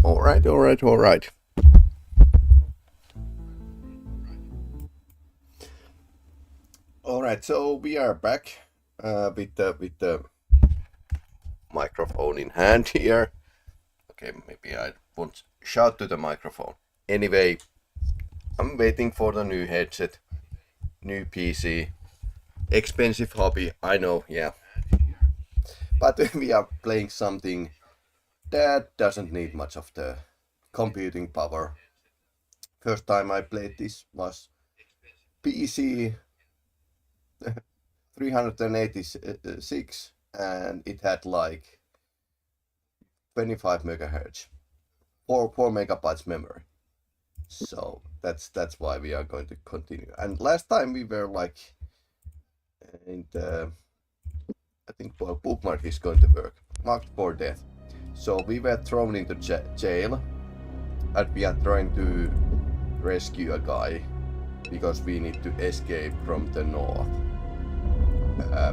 All right. All right. So we are back with the microphone in hand here. Okay, maybe I won't shout to the microphone. Anyway, I'm waiting for the new headset, new PC, expensive hobby. I know, yeah. But we are playing something that doesn't need much of the computing power. First time I played this was PC 386 and it had like 25 megahertz, 4 megabytes memory. So that's why we are going to continue. And last time we were like in the, I think, well, bookmark is going to work, marked for death. So we were thrown into jail and we are trying to rescue a guy because we need to escape from the north.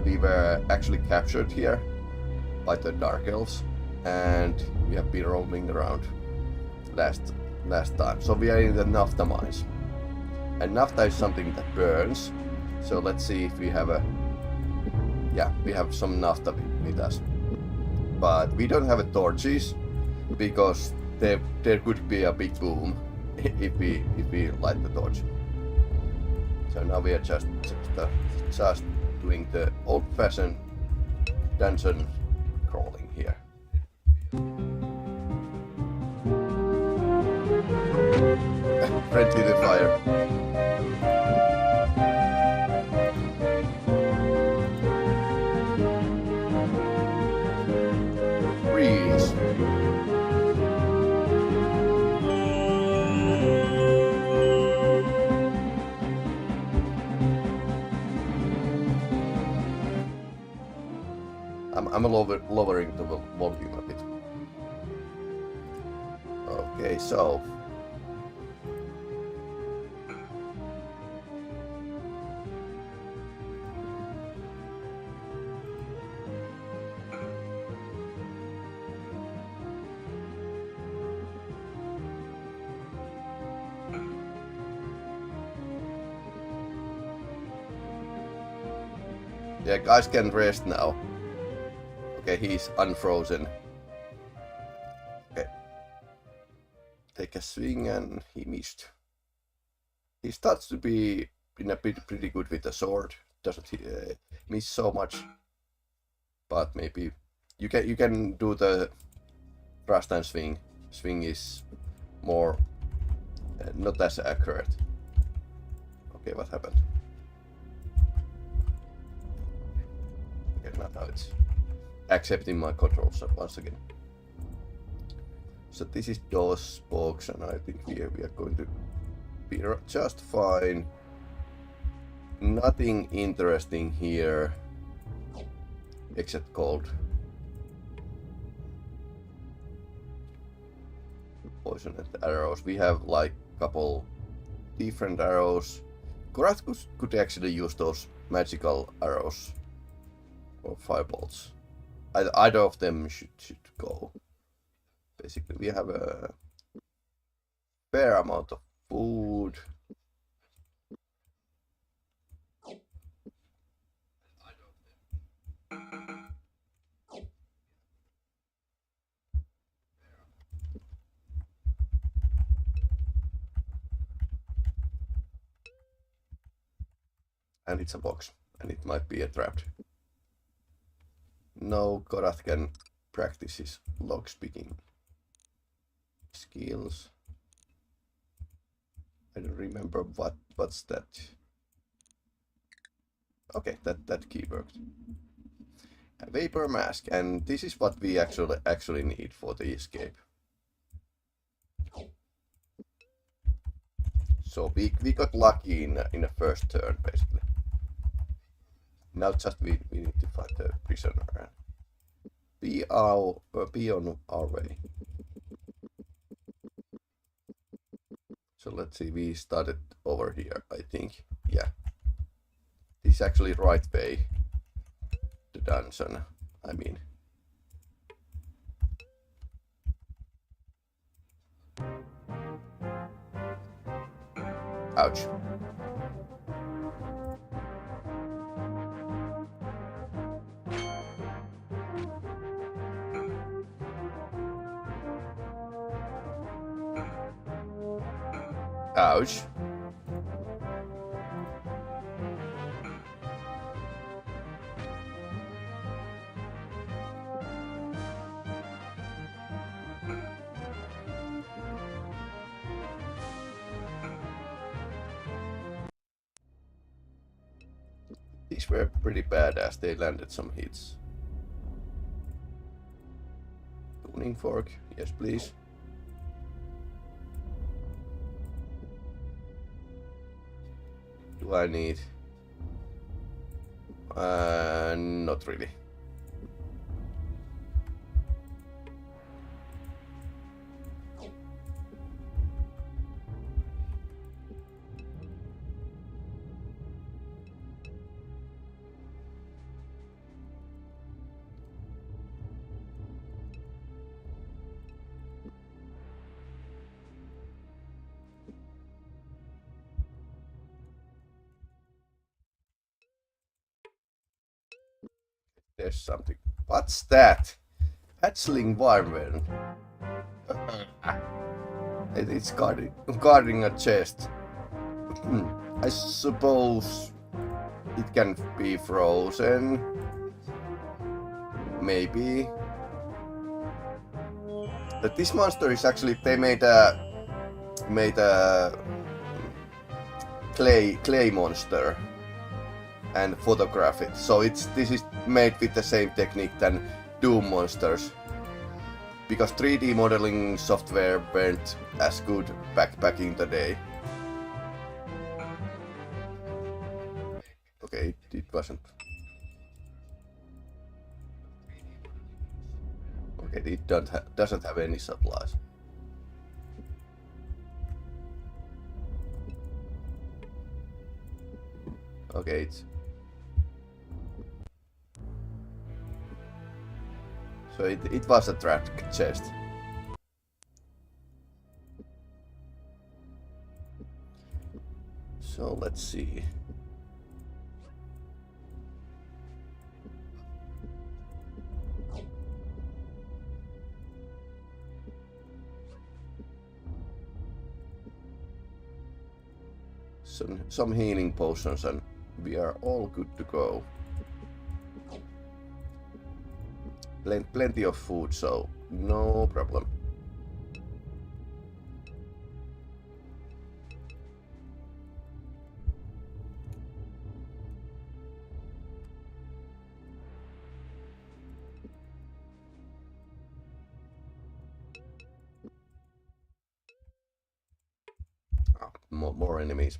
We were actually captured here by the Dark Elves and we have been roaming around last time. So we are in the naphtha mines. And naphtha is something that burns. So let's see if we have we have some naphtha with us. But we don't have torches because there could be a big boom if we light the torch. So now we are just doing the old-fashioned dungeon crawling here. Friendly to fire. Freeze. I'm lowering the volume a bit. Okay, so yeah, guys can rest now. Okay, he's unfrozen. Okay. Take a swing and he missed. He starts to be in a pretty good with the sword. Doesn't miss so much. But maybe you can do the thrust and swing. Swing is more not as accurate. Okay, what happened? Okay, now it's accepting my controls once again. So this is DOS box and I think we are going to be just fine. Nothing interesting here except cold. Poisoned arrows. We have like couple different arrows. Korat could actually use those magical arrows or firebolts. Either of them should go. Basically, we have a fair amount of food. And it's a box, and it might be a trap. No, Korath can practice his locksmithing skills. I don't remember what's that. Okay, that key worked. A vapor mask, and this is what we actually need for the escape. So we got lucky in the first turn, basically. Now just we need to find the prisoner and be on our way. So let's see, we started over here, I think. Yeah. This is actually right way to dungeon, I mean. Ouch. Ouch. These were pretty badass, they landed some hits. Tuning fork, yes please. Do I need? Not really. There's something. What's that? Hatchling wyvern. It's guarding a chest. I suppose it can be frozen. Maybe. But this monster is actually, they made a clay monster and photograph it. So this is made with the same technique than Doom monsters, because 3D modeling software weren't as good back in the day. Okay, it wasn't. Okay, it doesn't have any supplies. Okay, so it was a trapped chest. So let's see. Some healing potions and we are all good to go. Plenty of food, so no problem. Oh, more enemies.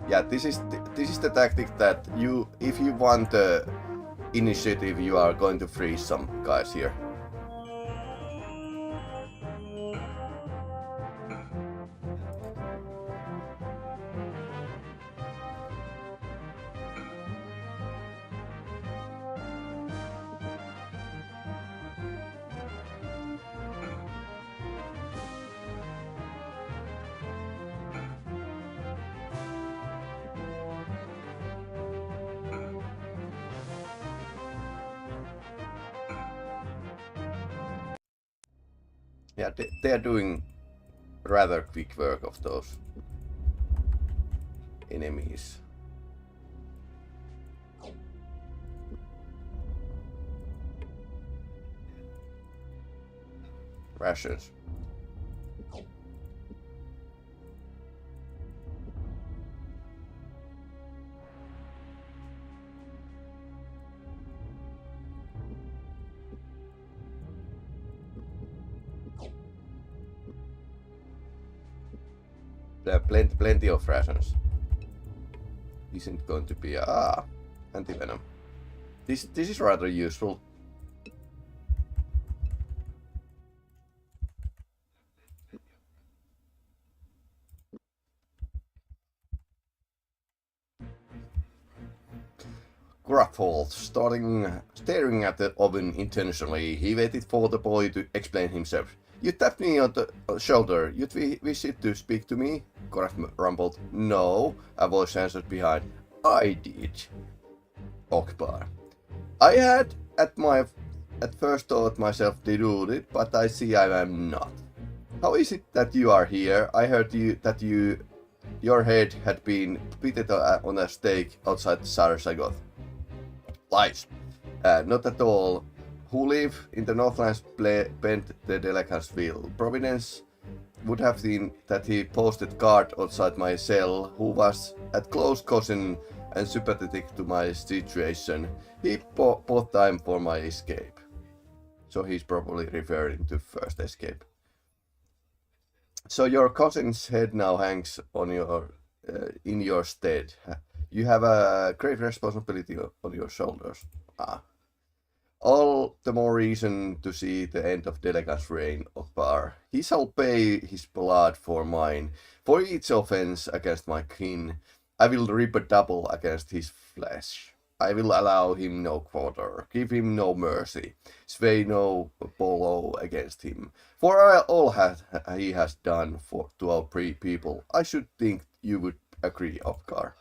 Yeah, this is the tactic that if you want the initiative, you are going to freeze some guys here. Yeah, they are doing rather quick work of those enemies. Rations. There are plenty of rations. Isn't going to be anti-venom. This is rather useful. Gruffhold, staring at the oven intentionally, he waited for the boy to explain himself. You tapped me on the shoulder. You wished to speak to me? Gruff rumbled. No, a voice answered behind. I did. Okbar. I had at first thought myself deluded, but I see I am not. How is it that you are here? I heard your head had been beaten on a stake outside Sarasagoth. Lies. Not at all. Who live in the Northlands bent the Delegate's will. Providence would have seen that he posted guard outside my cell, who was a close cousin and sympathetic to my situation. He bought time for my escape. So he's probably referring to first escape. So your cousin's head now hangs on in your stead. You have a great responsibility on your shoulders. All the more reason to see the end of Delegate's reign, Okbar. He shall pay his blood for mine. For each offense against my kin, I will reap a double against his flesh. I will allow him no quarter, give him no mercy, sway no polo against him. For all he has done to our people, I should think you would agree, Okbar.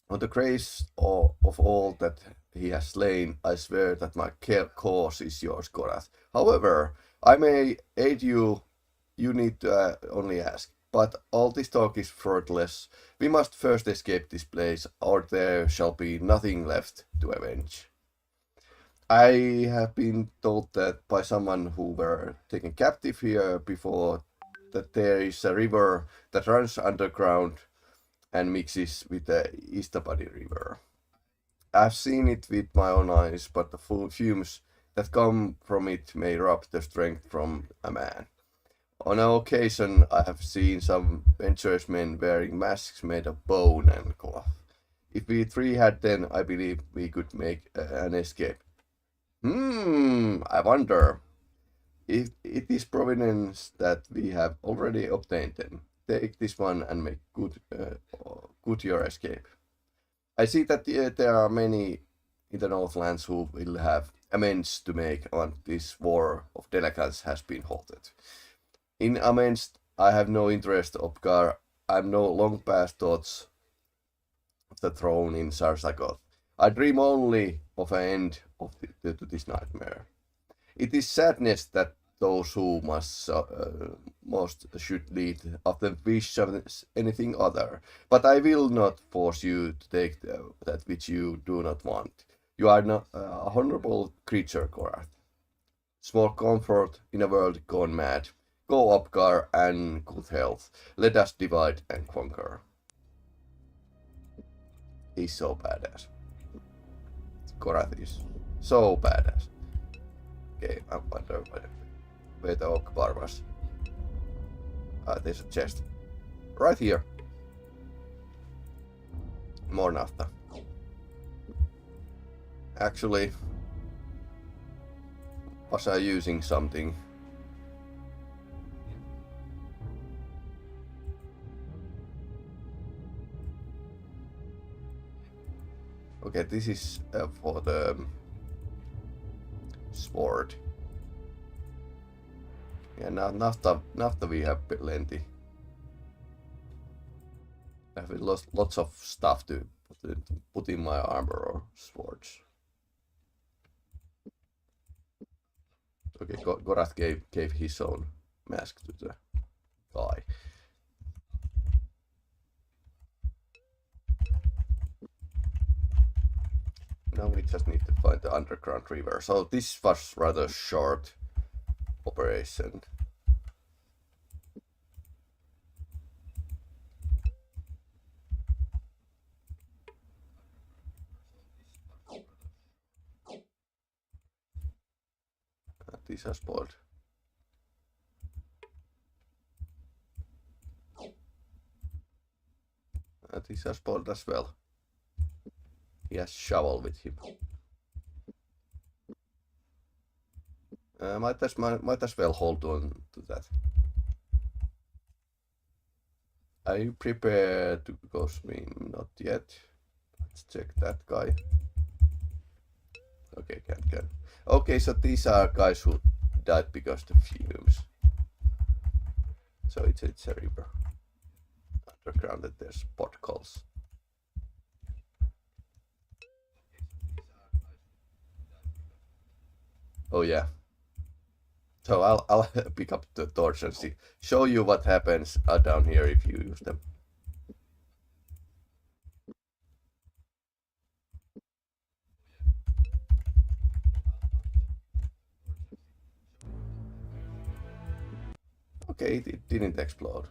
On the grace of all that he has slain, I swear that my cause is yours, Korath. However, I may aid you, you need to only ask. But all this talk is fruitless. We must first escape this place, or there shall be nothing left to avenge. I have been told that by someone who were taken captive here before, that there is a river that runs underground and mixes with the Istabadi River. I've seen it with my own eyes, but the fumes that come from it may rob the strength from a man. On an occasion, I have seen some venturous men wearing masks made of bone and cloth. If we three had them, I believe we could make an escape. I wonder if it is providence that we have already obtained them. Take this one and make good your escape. I see that there are many in the Northlands who will have amends to make once this war of delegates has been halted. In amends, I have no interest, Okbar. I'm no long past thoughts of the throne in Sarsagoth. I dream only of an end to this nightmare. It is sadness that those who most should lead often wish anything other. But I will not force you to take that which you do not want. You are not a honorable creature, Korath. Small comfort in a world gone mad. Go, Okbar, and good health. Let us divide and conquer. He's so badass. Korath is so badass. Okay, I wonder where the Okbar was. There's a chest. Right here. More naphtha. Actually, was I using something? Okay, this is for the sword. Yeah, now naphtha we have plenty. I have lots of stuff to put in my armor or swords. Okay, Korath gave his own mask to the Now we just need to find the underground river. So this was rather short operation. These are spoiled. These are spoiled as well. He has shovel with him. Might as well hold on to that. Are you prepared to go swim? Not yet. Let's check that guy. Okay, can. Okay, so these are guys who died because of fumes. So it's a river. Underground that there's potholes. Oh yeah. So I'll pick up the torch and show you what happens down here if you use them. Okay, it didn't explode.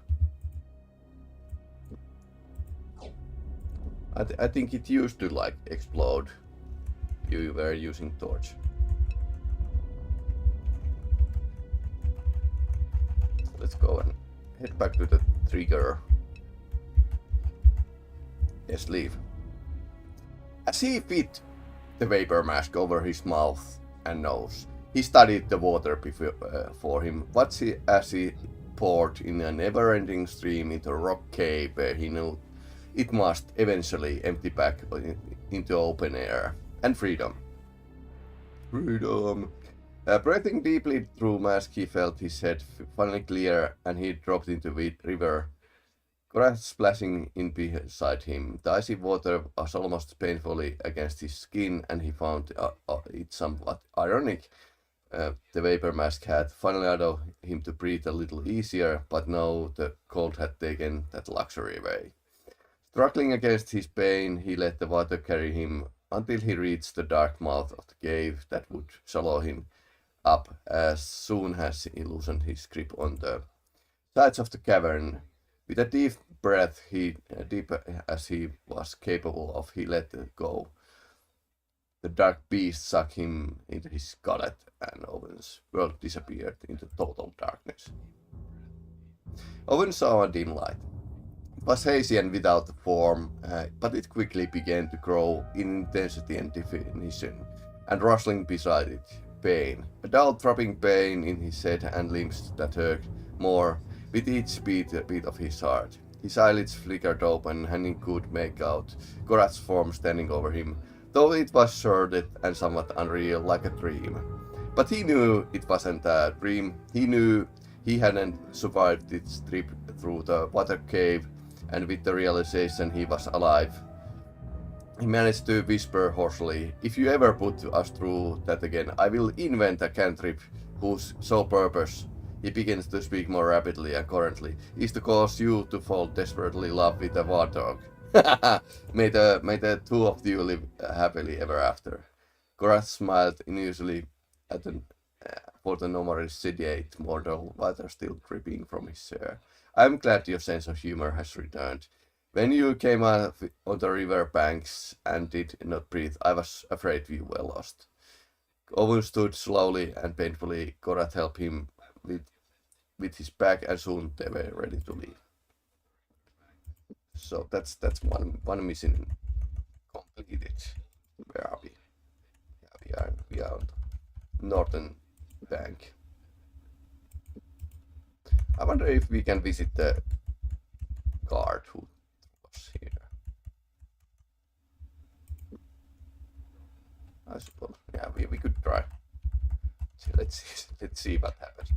I think it used to like explode. You were using torch. Let's go and head back to the trigger. Yes, leave. As he fit the vapor mask over his mouth and nose, he studied the water before him, as he poured in a never-ending stream into a rock cave where he knew it must eventually empty back into open air and freedom. Freedom. Breathing deeply through mask, he felt his head finally clear, and he dropped into the river. Grass splashing in beside him. The icy water was almost painfully against his skin, and he found it somewhat ironic. The vapor mask had finally allowed him to breathe a little easier, but now the cold had taken that luxury away. Struggling against his pain, he let the water carry him until he reached the dark mouth of the cave that would swallow him up as soon as he loosened his grip on the sides of the cavern. With a deep breath, deep as he was capable of, he let go. The dark beast sucked him into his gullet, and Owen's world disappeared into total darkness. Owen saw a dim light. It was hazy and without form, but it quickly began to grow in intensity and definition, and rustling beside it, pain. A dull throbbing pain in his head and limbs that hurt more with each beat of his heart. His eyelids flickered open, and he could make out Gorath's form standing over him, though it was shrouded and somewhat unreal, like a dream. But he knew it wasn't a dream. He knew he hadn't survived its trip through the water cave, and with the realization he was alive, he managed to whisper hoarsely, "If you ever put us through that again, I will invent a cantrip whose sole purpose," he begins to speak more rapidly and currently, "is to cause you to fall desperately in love with a warthog. may the two of you live happily ever after." Gorath smiled unusually for the normally sedate mortal, water still dripping from his hair. "I'm glad your sense of humor has returned. When you came out on the river banks and did not breathe, I was afraid we were lost." Owen stood slowly and painfully. Gorath helped him with his bag, and soon they were ready to leave. So that's one mission completed. Where are we? Yeah, we are on the northern bank. I wonder if we can visit the guard who was here. I suppose. Yeah, we could try. So let's see what happens.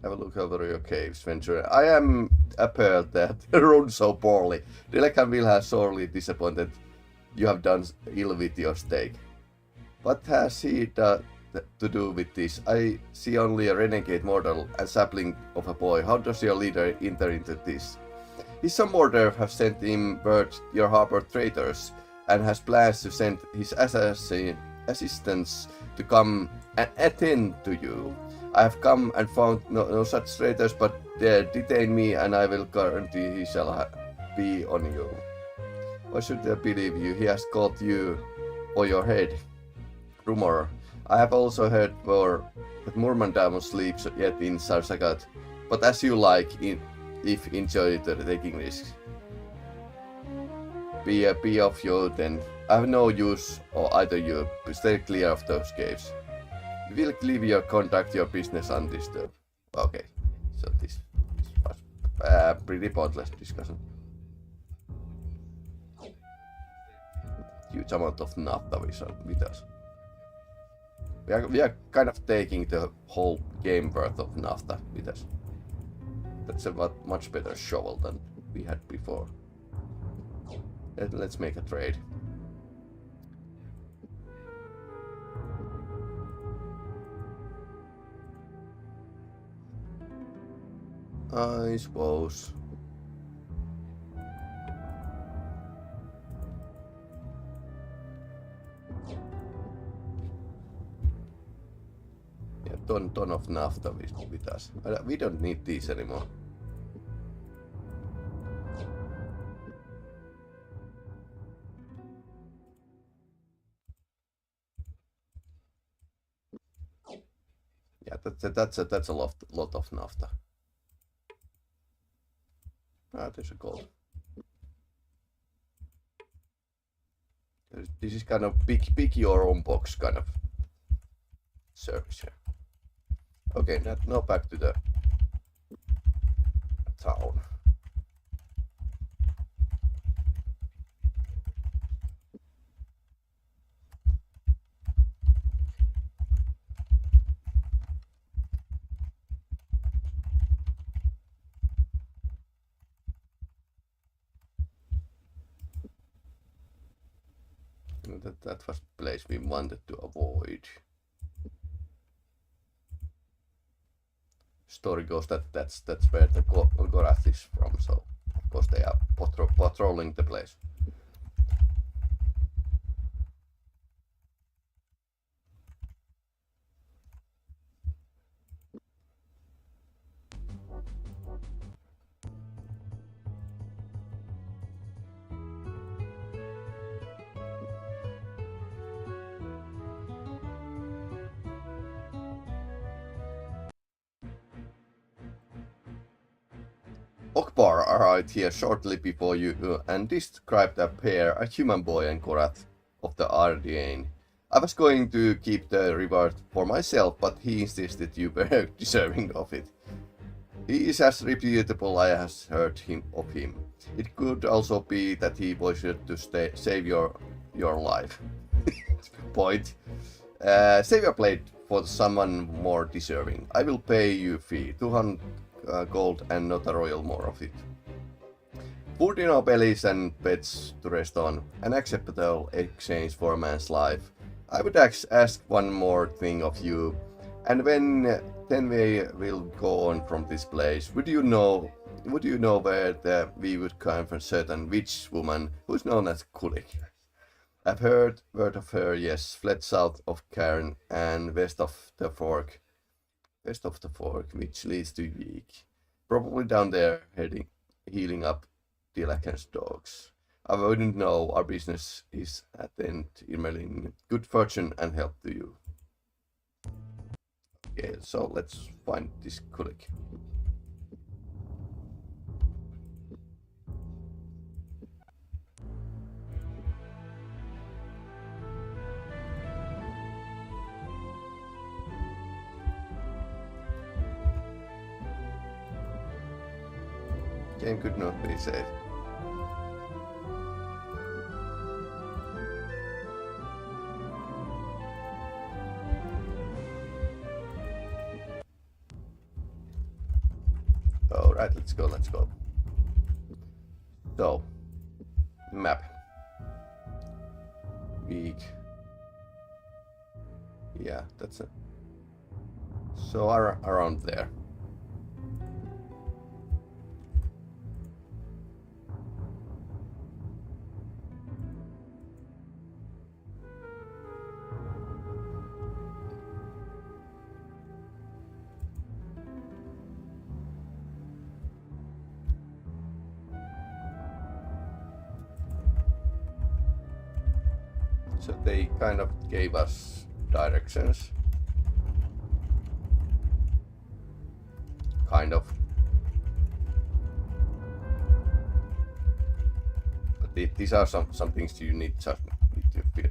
Have a look over your caves, Ventura. I am appalled that run so poorly. Edelleenkin will have sorely disappointed. You have done ill with your steak. What has he to do with this? I see only a renegade mortal and sapling of a boy. How does your leader enter into this? His murderer have sent him word your harbor traitors and has plans to send his assistants to come and attend to you. I have come and found no such traitors, but detain me and I will guarantee he shall be on you. Why should I believe you? He has caught you for your head. Rumor. I have also heard that Murmandamon sleeps yet in Sarsagat, but as you like, if enjoy taking risks. Be off you then. I have no use or either you. Stay clear of those caves. We will leave your conduct your business undisturbed. Okay, so this was pretty pointless discussion. Huge amount of naphtha with us. We are kind of taking the whole game worth of naphtha with us. That's a much better shovel than we had before. Let's make a trade. I suppose. Yeah, ton of naphtha with us. We don't need these anymore. Yeah, that's a lot of naphtha. Ah, there's a gold. This is kind of pick your own box kind of service here. Okay, now back to the town. That was the place we wanted to avoid. Story goes that's where the Gorath is from, so of course they are patrolling the place. Okbar arrived here shortly before you and described a pair, a human boy and Gorath of the Ardeane. I was going to keep the reward for myself, but he insisted you were deserving of it. He is as reputable as I have heard of him. It could also be that he wished to save your life. Point. Save your blade for someone more deserving. I will pay you fee, 200 gold and not a royal more of it. Food in our bellies and beds to rest on, an acceptable exchange for a man's life. I would ask one more thing of you, and then we will go on from this place. Would you know where we would come from certain witch woman who's known as Kulik? I've heard word of her, yes, fled south of Cairn and west of the fork, which leads to Yeek. Probably down there, healing up Dilakan's dogs. I wouldn't know, our business is at the end, Irmelin. Good fortune and help to you. Okay, so let's find this Kulik. Game could not be saved. Alright, let's go. So, map. Week. Yeah, that's it. So around there. So they kind of gave us directions. Kind of. But these are some things you need to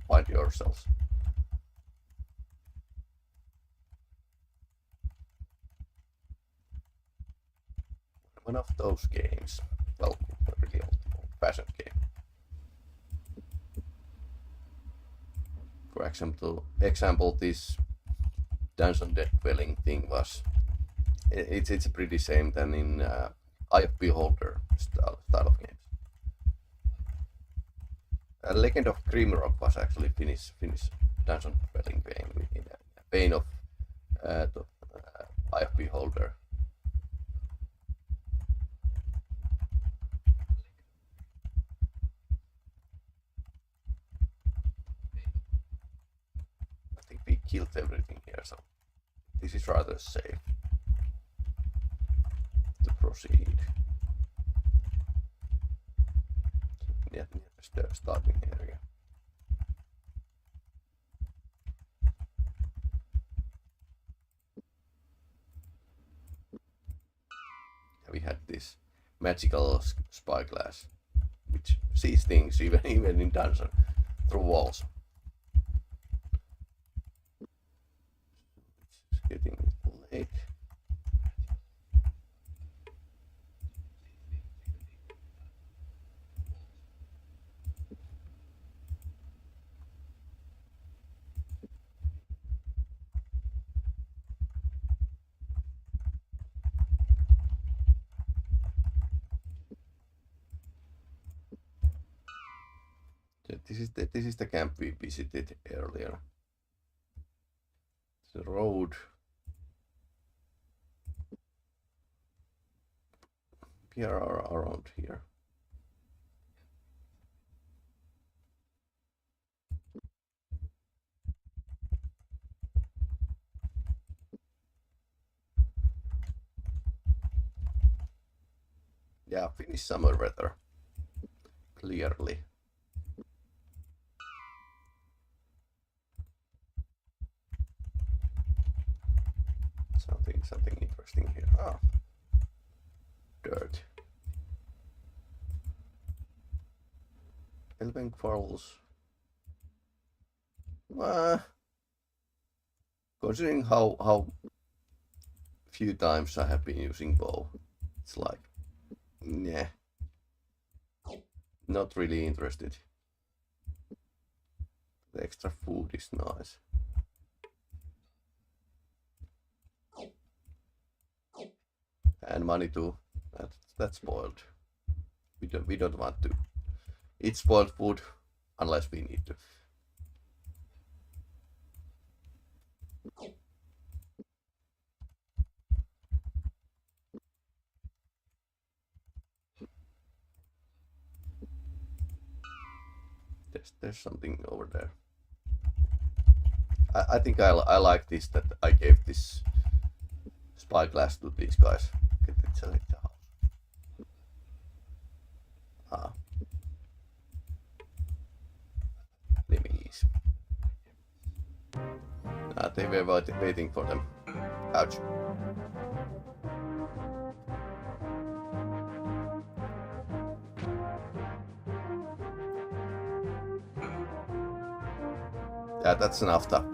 find yourselves. One of those games. Well, a really old-fashioned game. For example, this dungeon dwelling thing was. It's pretty same than in Eye of Beholder style of games. Legend of Grimrock was actually Finnish dungeon dwelling game in a vein of Eye of Beholder. I think we killed everything here, so this is rather safe to proceed. Yeah, the starting area. We had this magical spyglass, which sees things even in dungeon through walls. It's getting late. This is the camp we visited earlier. The road. We are around here. Yeah, Finnish summer weather. Clearly. Something interesting here. Ah, dirt. Elven Falls. Considering how few times I have been using bow, it's like, yeah, not really interested. The extra food is nice. And money too. That's spoiled. We don't want to eat spoiled food unless we need to. There's something over there. I think I like this, that I gave this spyglass to these guys. It's a house. Ah. Enemies. They were waiting for them. Ouch. Yeah, that's enough stuff.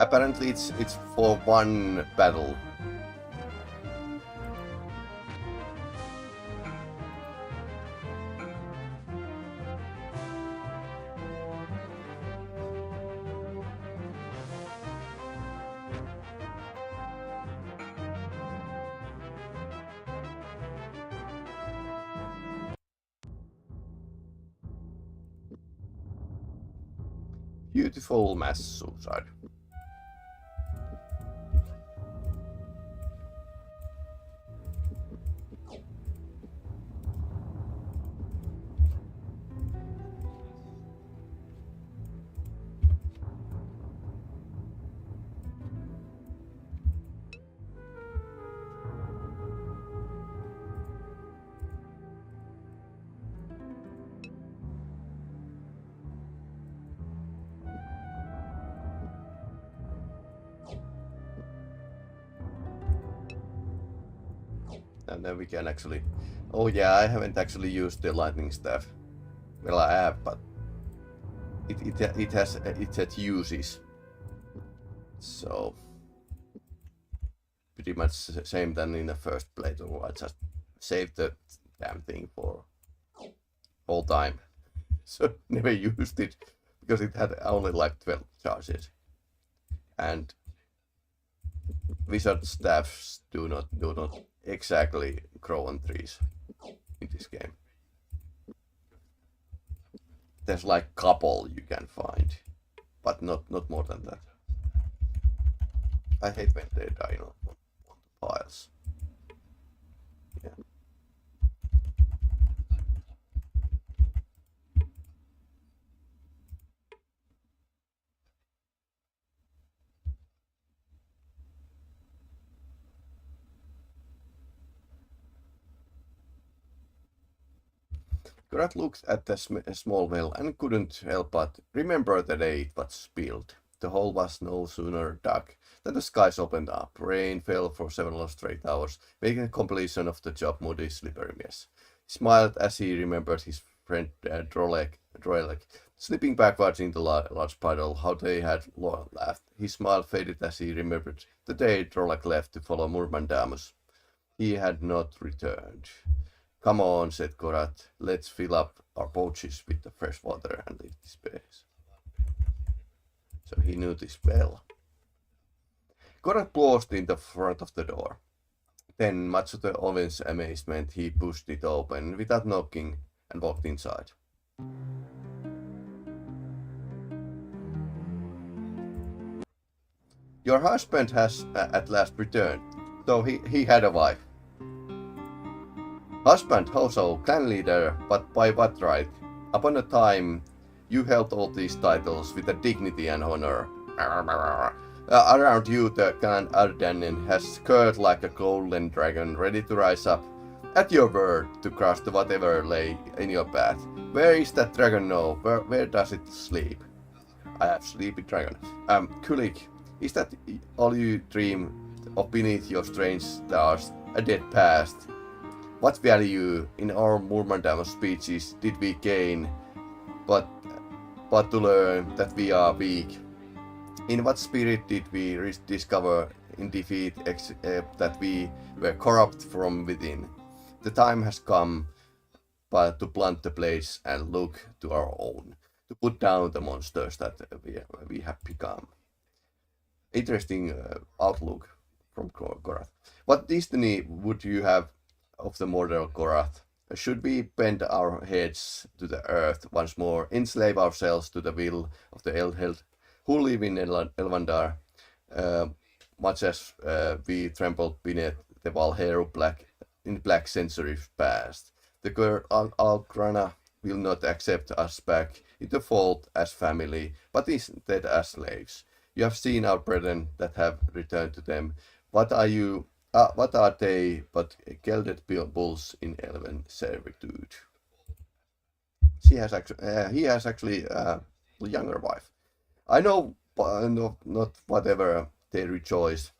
Apparently it's for one battle. Beautiful mass suicide. And then we can actually... Oh yeah, I haven't actually used the lightning staff. Well, I have, but it has uses. So pretty much the same than in the first playthrough. I just saved the damn thing for all time. So never used it because it had only like 12 charges. And wizard staffs do not exactly grow on trees in this game. There's like couple you can find, but not more than that. I hate when they die on the piles. Yeah. Grat looked at the small well and couldn't help but remember the day it was spilled. The hole was no sooner dug than the skies opened up. Rain fell for several straight hours, making the completion of the job muddy, slippery mess. He smiled as he remembered his friend Drolek slipping backwards in the large puddle, how they had laughed. His smile faded as he remembered the day Drolek left to follow Murmandamus. He had not returned. Come on, said Korat, let's fill up our pouches with the fresh water and leave this place. So he knew this well. Korat paused in the front of the door. Then, much to the oven's amazement, he pushed it open without knocking and walked inside. Your husband has at last returned, though he had a wife. Husband, also clan leader, but by what right? Upon a time, you held all these titles with a dignity and honor. Around you, the clan Ardanen has curled like a golden dragon, ready to rise up at your word to crush whatever lay in your path. Where is that dragon now? Where does it sleep? I have sleepy dragon. Kulik, is that all you dream of beneath your strange stars? A dead past? What value in our Murmandamus speeches did we gain, but to learn that we are weak? In what spirit did we discover in defeat that we were corrupt from within? The time has come but to plant the blades and look to our own, to put down the monsters that we have become. Interesting outlook from Korath. What destiny would you have of the mortal Korath? Should we bend our heads to the earth once more, enslave ourselves to the will of the Eldheld, who live in Elvandar, much as we trampled beneath the Valheru in black centuries past? The Algrana will not accept us back in the fold as family, but instead as slaves. You have seen our brethren that have returned to them. What are they but gelded bulls in elven servitude? He has actually a younger wife. I know not whatever they rejoice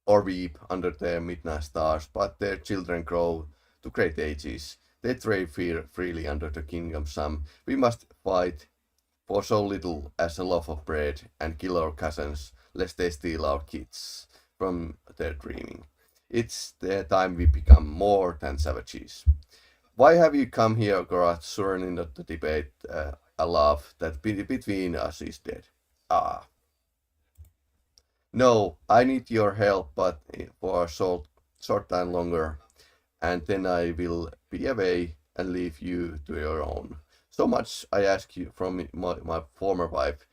or weep under their midnight stars, but their children grow to great ages. They trade freely under the kingdom's sun. We must fight for so little as a loaf of bread and kill our cousins, lest they steal our kids from their dreaming. It's the time we become more than savages. Why have you come here, Gorath, surely not to debate a love that between us is dead? Ah. No, I need your help, but for a short time longer, and then I will be away and leave you to your own. So much I ask you from my former wife.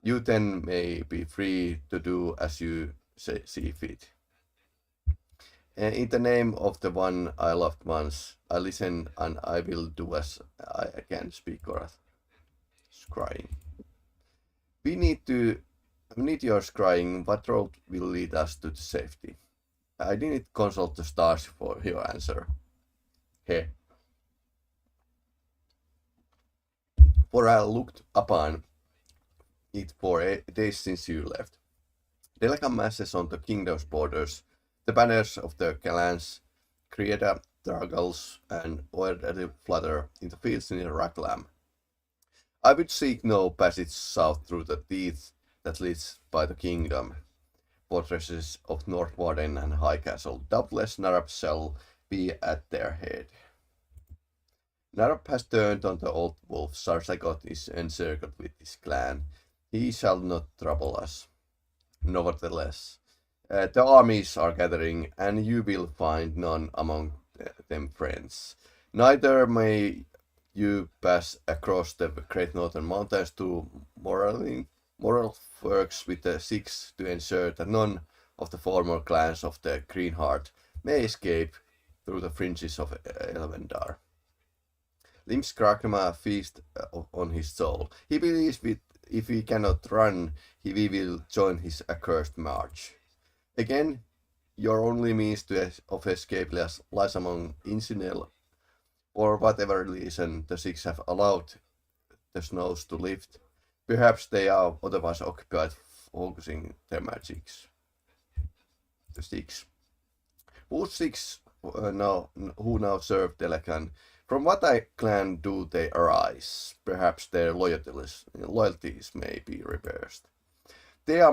You then may be free to do as you see fit. In the name of the one I loved once, I listen and I will do as I can, speak Gorath. Scrying. We need your scrying. What road will lead us to safety? I didn't consult the stars for your answer. Heh. For I looked upon it for days since you left. Delicate masses on the kingdom's borders, the banners of the clans, Creata, Dragals, and ordered flutter in the fields near Raklam. I would seek no passage south through the teeth that leads by the kingdom. Fortresses of Northwarden and High Castle, doubtless Narab shall be at their head. Narab has turned on the old wolf. Sarsagot is encircled with his clan. He shall not trouble us. Nevertheless, the armies are gathering, and you will find none among them friends. Neither may you pass across the great northern mountains to moral works with the Six to ensure that none of the former clans of the Greenheart may escape through the fringes of Elvendar. Limskrakma feast on his soul. He believes if he cannot run, we will join his accursed march. Again, your only means of escape lies among Insinel. For whatever reason the Six have allowed the snows to lift. Perhaps they are otherwise occupied focusing their magics. The Six. Who Six who now serve Delecan? From what clan do they arise? Perhaps their loyalties may be reversed. They are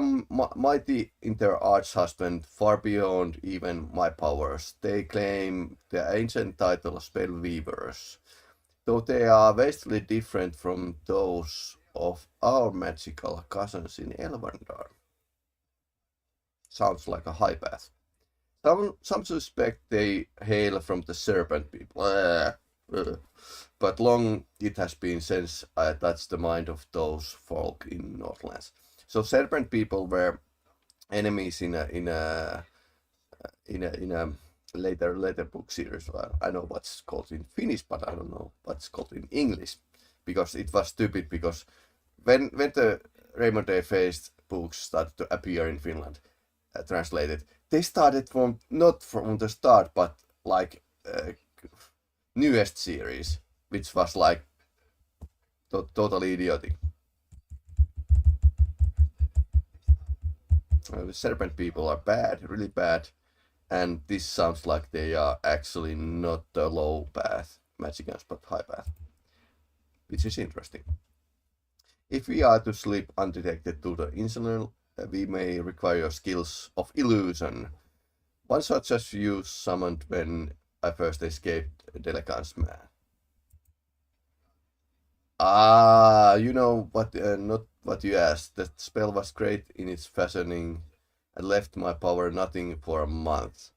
mighty in their arch-husband, far beyond even my powers. They claim the ancient title Spellweavers, though they are vastly different from those of our magical cousins in Elvendar. Sounds like a high path. Some suspect they hail from the Serpent people. But long it has been since I touched the mind of those folk in Northlands. So Serpent people were enemies in a later book series. Well, I know what's called in Finnish, but I don't know what's called in English, because it was stupid. Because when the Raymond A. Faced books started to appear in Finland, translated, they started not from the start, but like newest series, which was like totally idiotic. The Serpent people are bad, really bad, and this sounds like they are actually not the low path magicians, but high path, which is interesting. If we are to slip undetected to the Insular, we may require skills of illusion, one such as you summoned when I first escaped Delecan's man. You know what? Not what you asked. The spell was great in its fashioning and left my power nothing for a month.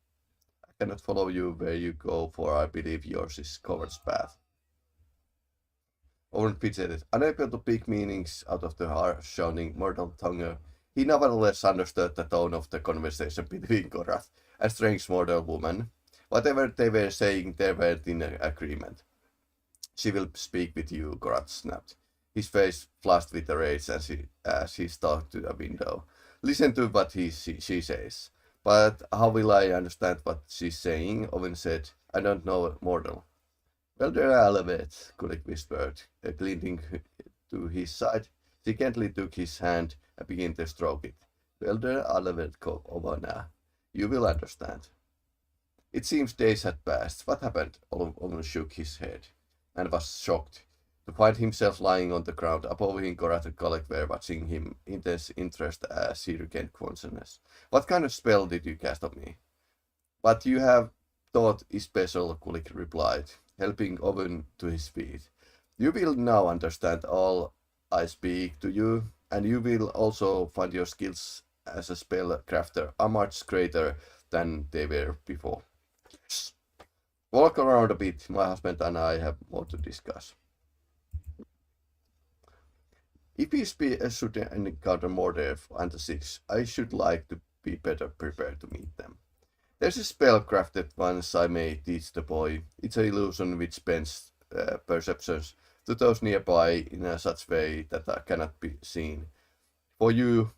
I cannot follow you where you go, for I believe yours is Coward's path. Owen fidgeted, unable to pick meanings out of the harsh-sounding mortal tongue. He nevertheless understood the tone of the conversation between Gorath and strange mortal woman. Whatever they were saying, they were in agreement. She will speak with you, Gorath snapped. His face flushed with rage as he stalked to the window. Listen to what she says. But how will I understand what she's saying? Owen said. I don't know mortal. Well, there are elevates, Kulik whispered, glinting to his side. She gently took his hand and began to stroke it. Well, there are elevates, Ovana. You will understand. It seems days had passed. What happened? Owen shook his head and was shocked to find himself lying on the ground. Above him, Gorath and Kolek were watching him intense interest as he regained consciousness. What kind of spell did you cast on me? What you have taught is special, Kulik replied, helping Owen to his feet. You will now understand all I speak to you, and you will also find your skills as a spell crafter are much greater than they were before. Yes. Walk around a bit. My husband and I have more to discuss. If we should encounter more death and the 6, I should like to be better prepared to meet them. There's a spell crafted once I may teach the boy. It's an illusion which bends perceptions to those nearby in a such way that cannot be seen. For you,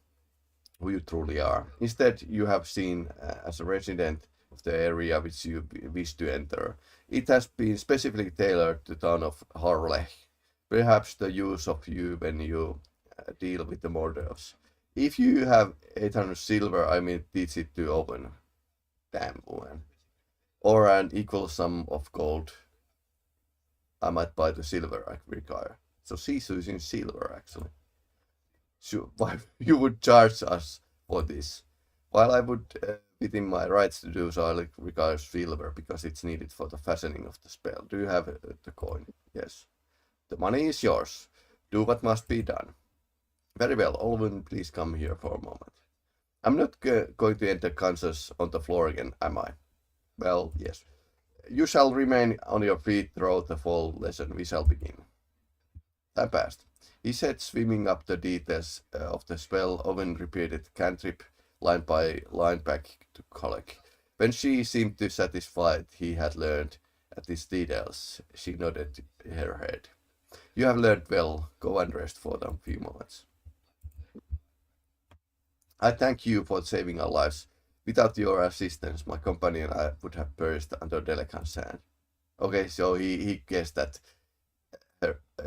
who you truly are. Instead, you have seen as a resident of the area which you wish to enter. It has been specifically tailored to the town of Harlech. Perhaps the use of you when you deal with the mortals. If you have 800 silver, I may teach it to open. Damn woman. Or an equal sum of gold. I might buy the silver I require. So she's using silver actually. So why you would charge us for this? While I would, within my rights to do so, I require silver because it's needed for the fashioning of the spell. Do you have the coin? Yes. The money is yours. Do what must be done. Very well, Olwen, please come here for a moment. I'm not going to enter Kansas on the floor again, am I? Well, yes. You shall remain on your feet throughout the full lesson. We shall begin. Time passed. He said, swimming up the details of the spell. Owen repeated cantrip line by line back to Kolek. When she seemed to satisfied he had learned at these details, she nodded her head. You have learned well. Go and rest for a few moments. I thank you for saving our lives. Without your assistance, my company and I would have perished under Delecan's hand. Okay, so he guessed that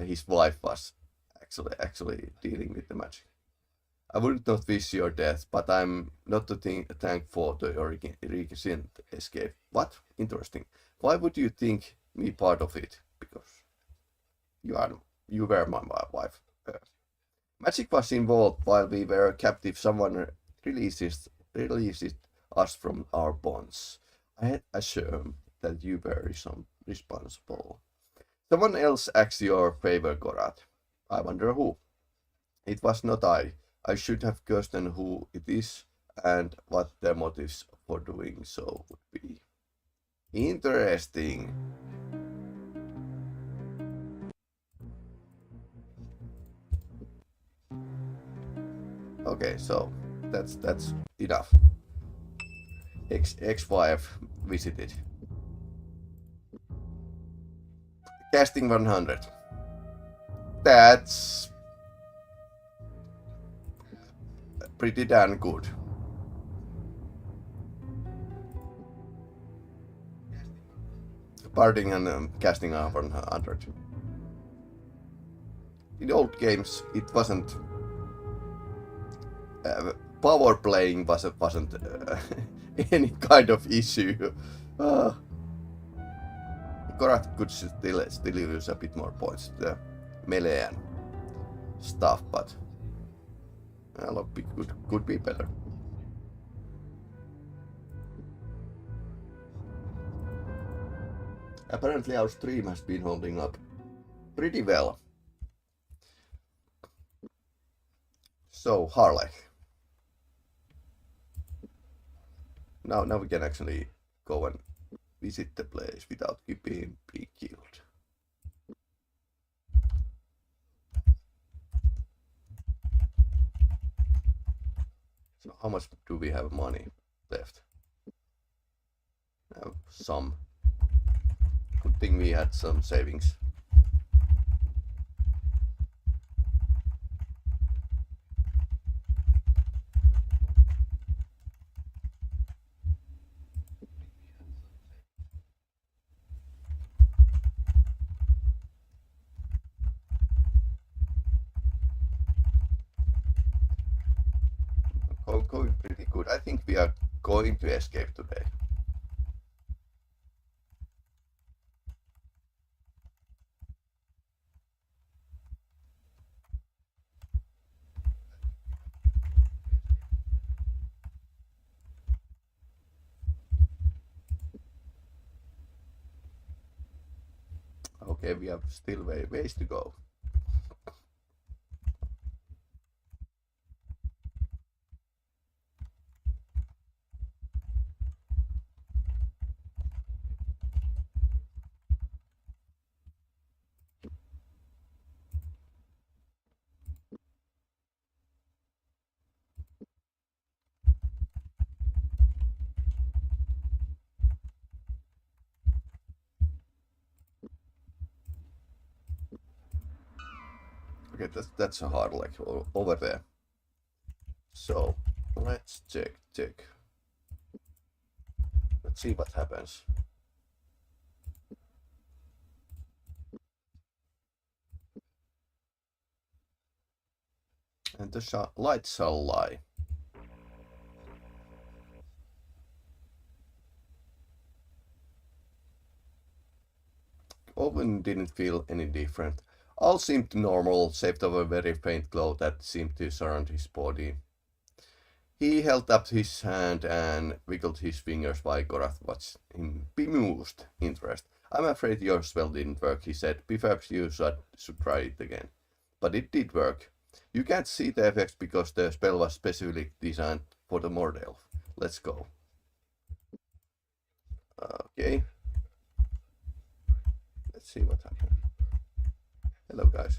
his wife was actually dealing with the magic. I would not wish your death, but I'm not to thank for the recent escape. What? Interesting. Why would you think me part of it? Because you were my wife. Magic was involved while we were captive. Someone releases us from our bonds. I had assumed that you were responsible. Someone else asked your favor, Gorat. I wonder who. It was not I. I should have questioned who it is and what their motives for doing so would be. Interesting. Okay, so that's enough. Ex-wife visited. Casting 100. That's pretty damn good. Parting and casting 100. In old games, it wasn't. Power playing wasn't any kind of issue. Korat could still use a bit more points to the melee and stuff, but could be better. Apparently our stream has been holding up pretty well. So Harlech. Now we can actually go and visit the place without being killed. So how much do we have money left? Some. Good thing we had some savings. Going pretty good. I think we are going to escape today. Okay, we have still ways to go. Okay, that's a hard, like, over there. So, let's check. Let's see what happens. And the light shall lie. Owen didn't feel any different. All seemed normal, save for a very faint glow that seemed to surround his body. He held up his hand and wiggled his fingers while Gorath watched him bemused interest. I'm afraid your spell didn't work, he said. Perhaps you should try it again. But it did work. You can't see the effects because the spell was specifically designed for the Mord Elf. Let's go. Okay. Let's see what happens. Hello, guys.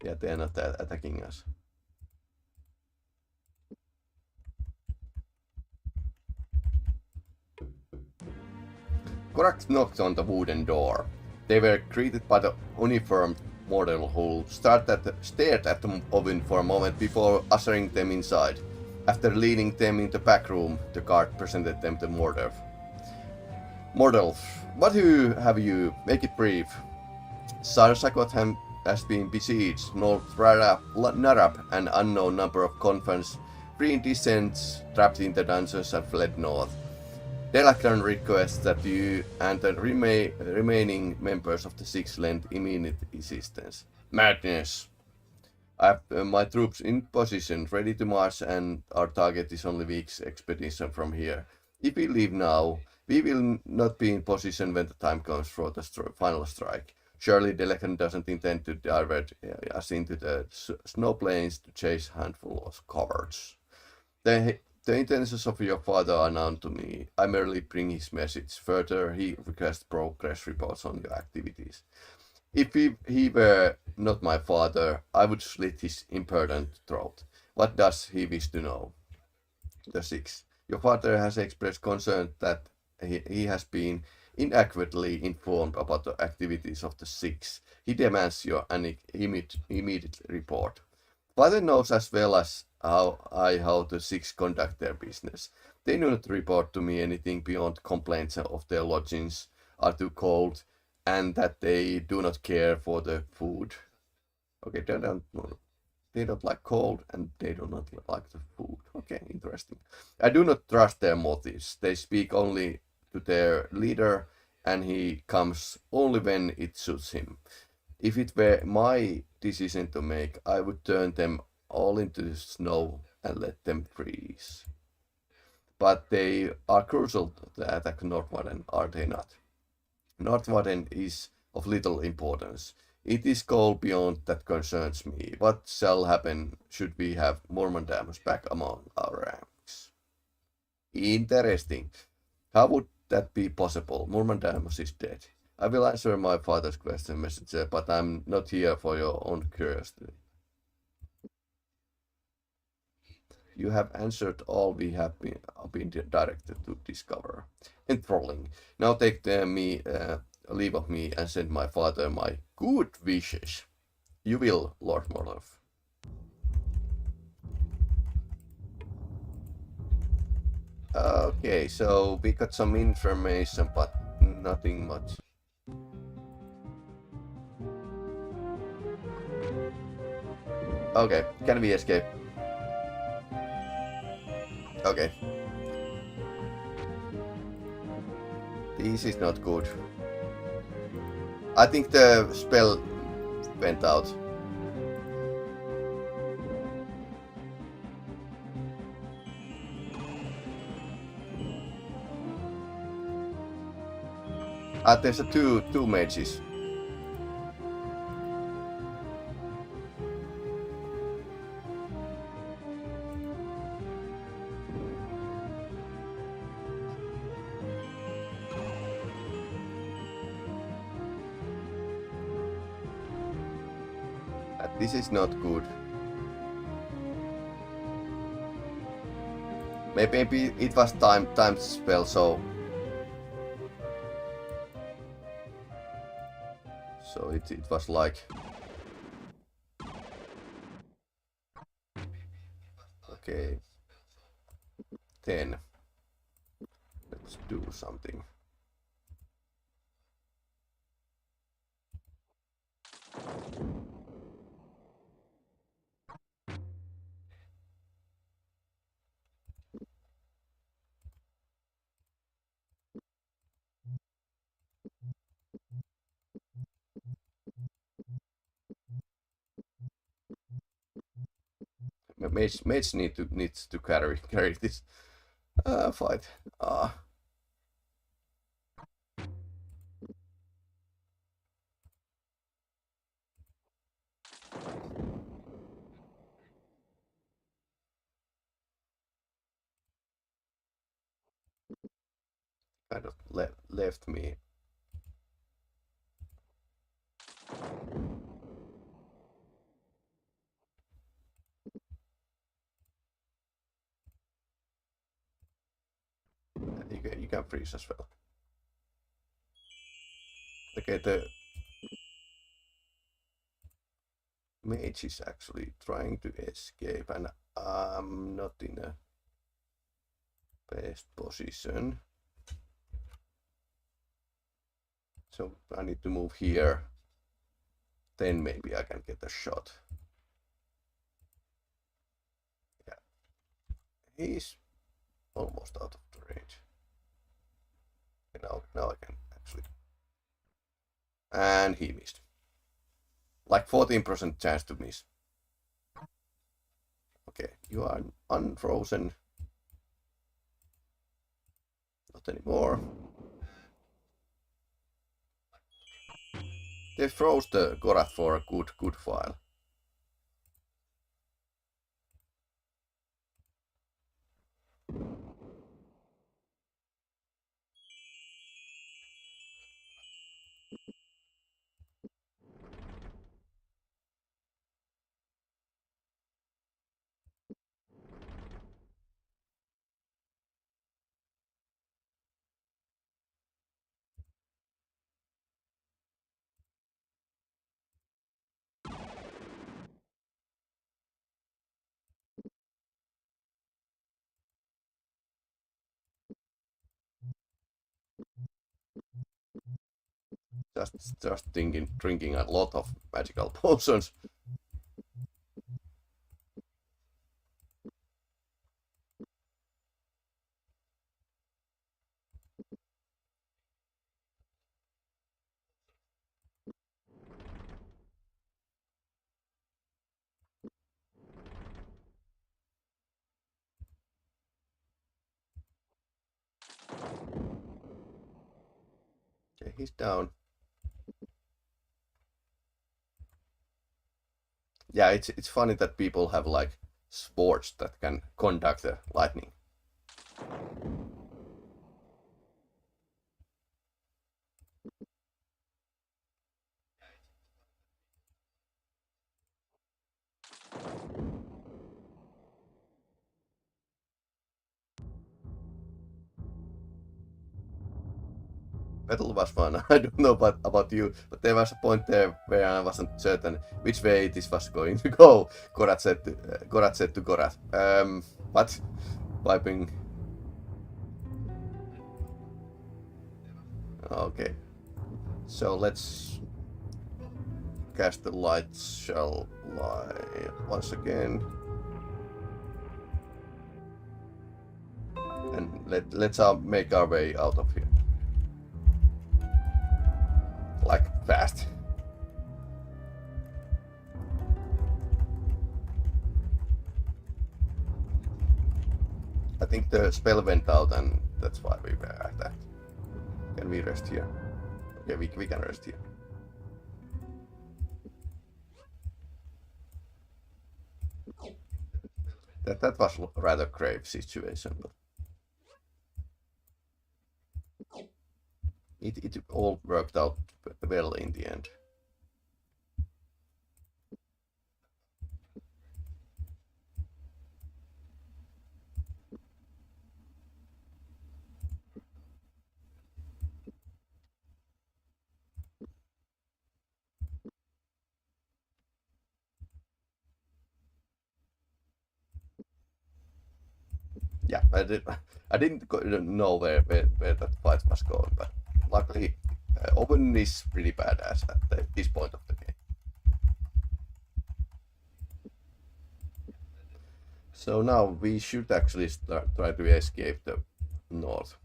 Yeah, they're not attacking us. Korak knocked on the wooden door. They were greeted by the uniformed mortal who stared at Owen for a moment before ushering them inside. After leading them in the back room, the guard presented them to Mordorf. Mordorf, what have you? Make it brief. Sarsakotham has been besieged. North Narab, an unknown number of convents, free descents, trapped in the dungeons and fled north. Delacran requests that you and the remaining members of the Six lend immediate assistance. Madness! I have my troops in position, ready to march, and our target is only week's expedition from here. If we leave now, we will not be in position when the time comes for the final strike. Surely Delacran doesn't intend to divert us into the snow plains to chase a handful of cowards. The intentions of your father are known to me. I merely bring his message. Further, he requests progress reports on your activities. If he were not my father, I would slit his impertinent throat. What does he wish to know? The Six. Your father has expressed concern that he has been inadequately informed about the activities of the Six. He demands your immediate report. Father knows as well as how the Six conduct their business. They do not report to me anything beyond complaints of their lodgings are too cold and that they do not care for the food. Okay, they don't like cold and they do not like the food. Okay, interesting. I do not trust their motives. They speak only to their leader and he comes only when it suits him. If it were my decision to make, I would turn them all into the snow and let them freeze. But they are crucial to the attack Nordwarden, are they not? Nordwarden is of little importance. It is goal beyond that concerns me. What shall happen should we have Mormondamus back among our ranks? Interesting. How would that be possible? Mormondamus is dead. I will answer my father's question, messenger, but I'm not here for your own curiosity. You have answered all we have been directed to discover. Enthralling. Now take leave of me and send my father my good wishes. You will, Lord Mordorf. Okay, so we got some information, but nothing much. Okay, can we escape? Okay. This is not good. I think the spell went out. There's two mages. This is not good. Maybe it was timed spell, so it was like okay. 10. Let's do something. Mage needs to carry this fight. Kind of left me. You can freeze as well. Okay, the mage is actually trying to escape, and I'm not in a best position. So I need to move here. Then maybe I can get a shot. Yeah. He's almost out of the range. Now I can actually. And he missed. Like 14% chance to miss. Okay, you are unfrozen. Not anymore. They froze the Gorath for a good while. Just drinking a lot of magical potions. Okay, he's down. Yeah, it's funny that people have like sports that can conduct the lightning. Battle was fun. I don't know about you, but there was a point there where I wasn't certain which way this was going to go. Gorath said to Gorath. What? Piping. Okay. So let's cast the light shell lie once again. And let's make our way out of here. Like fast. I think the spell went out and that's why we were at that. Can we rest here? Okay, we can rest here. That was a rather grave situation, but it all worked out well in the end. yeah, I didn't know where that fight was going, but luckily Owen is pretty badass at this point of the game. So now we should actually try to escape the north.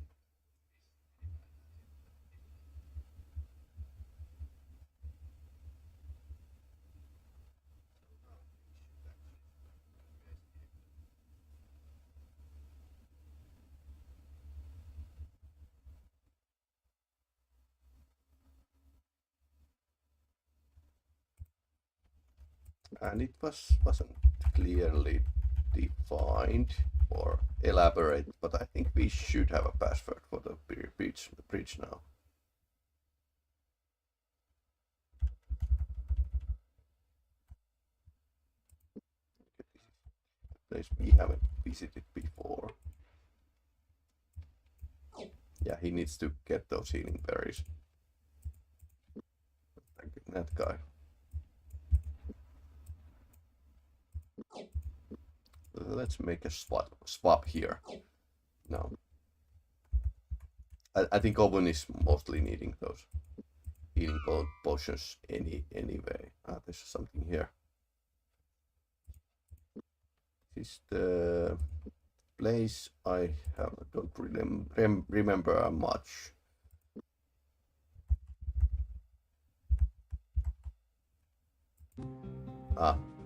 And it wasn't clearly defined or elaborate, but I think we should have a password for the bridge now. Place we haven't visited before. Yeah, he needs to get those healing berries. That guy. Let's make a swap here. No. I think Owen is mostly needing those healing potions anyway. There's something here. This is the place I don't remember much.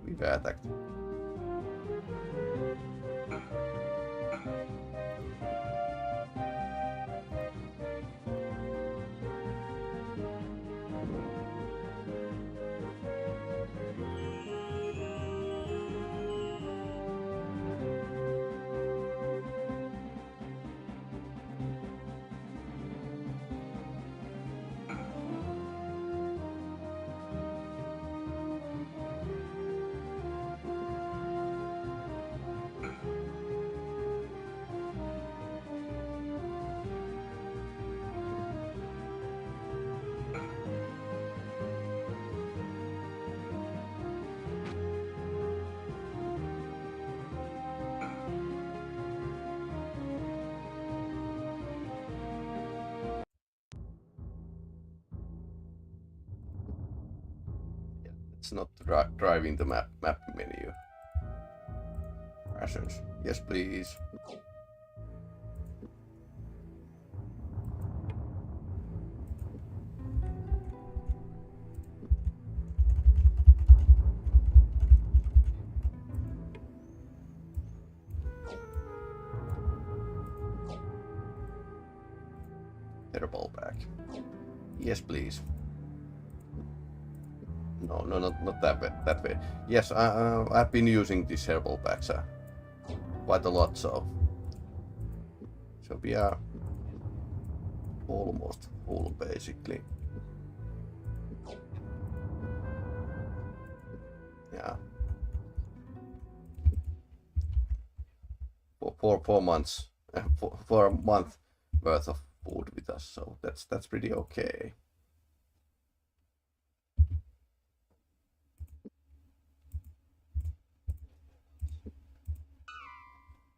We were attacked. It's not driving the map menu. Rations. Yes, please. Herbal bag. Yes, please. No, not that way. Yes, I've been using these herbal bags quite a lot, so we are almost full, basically. Yeah. For 4 months, for a month worth of food with us, so that's pretty okay.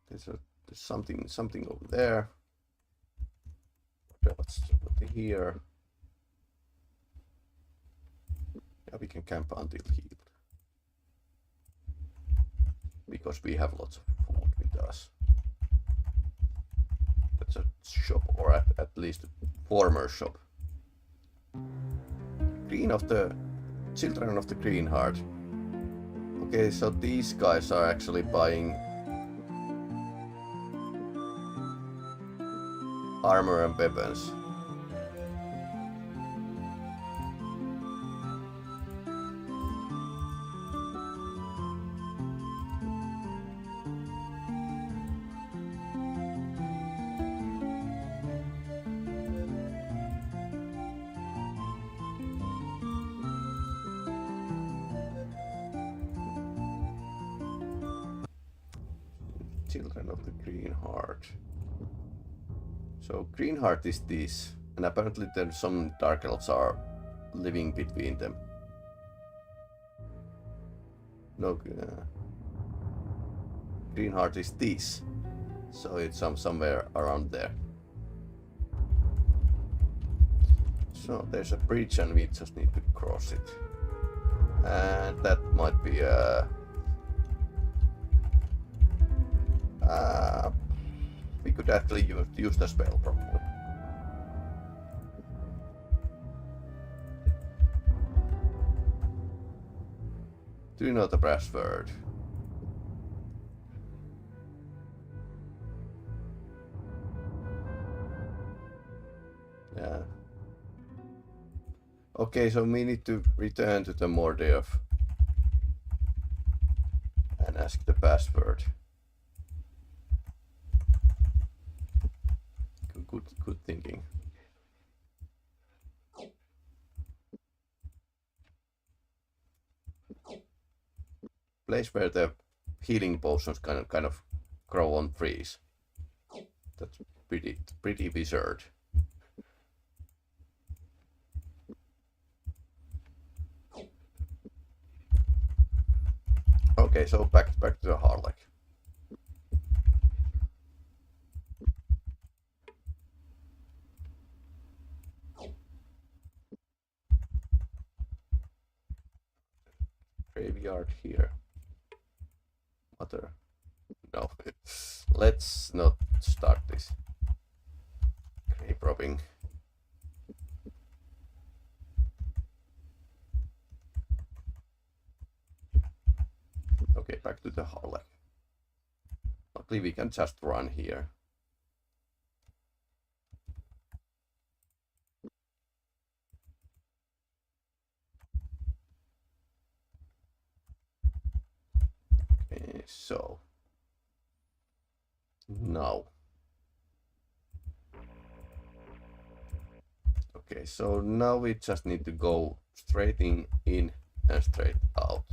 There's something over there. Let's put it here. Yeah, we can camp until healed. Because we have lots of food with us. That's a shop, or at least a former shop. Children of the Green Heart. Okay, so these guys are actually buying armor and weapons. Children of the Green Heart. So Green Heart is this, and apparently there's some dark elves are living between them. No, Green Heart is this. So it's somewhere around there. So there's a bridge and we just need to cross it. And that might be we could actually use the spell probably. Do you know the password? Yeah. Okay, so we need to return to the Mordor and ask the password. Good thinking. Place where the healing potions kind of grow on trees. That's pretty wizard. Okay, so back to the Harlech. Graveyard here. Mother. No. Let's not start this. Grave robbing. Okay, back to the Harlech. Luckily we can just run here. Okay, so now. Okay, so now we just need to go straight in and straight out.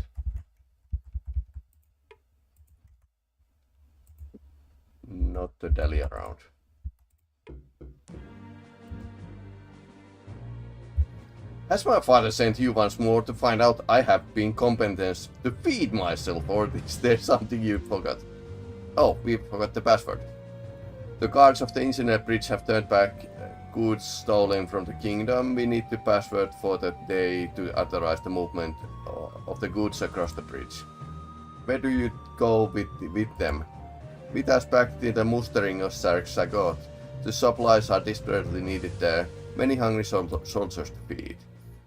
Not the dally around. As my father sent you once more to find out I have been competent to feed myself, or is there something you forgot? Oh, we forgot the password. The guards of the internet bridge have turned back goods stolen from the kingdom. We need the password for the day to authorize the movement of the goods across the bridge. Where do you go with them? With us back to the mustering of Sagot. The supplies are desperately needed there. Many hungry soldiers to feed.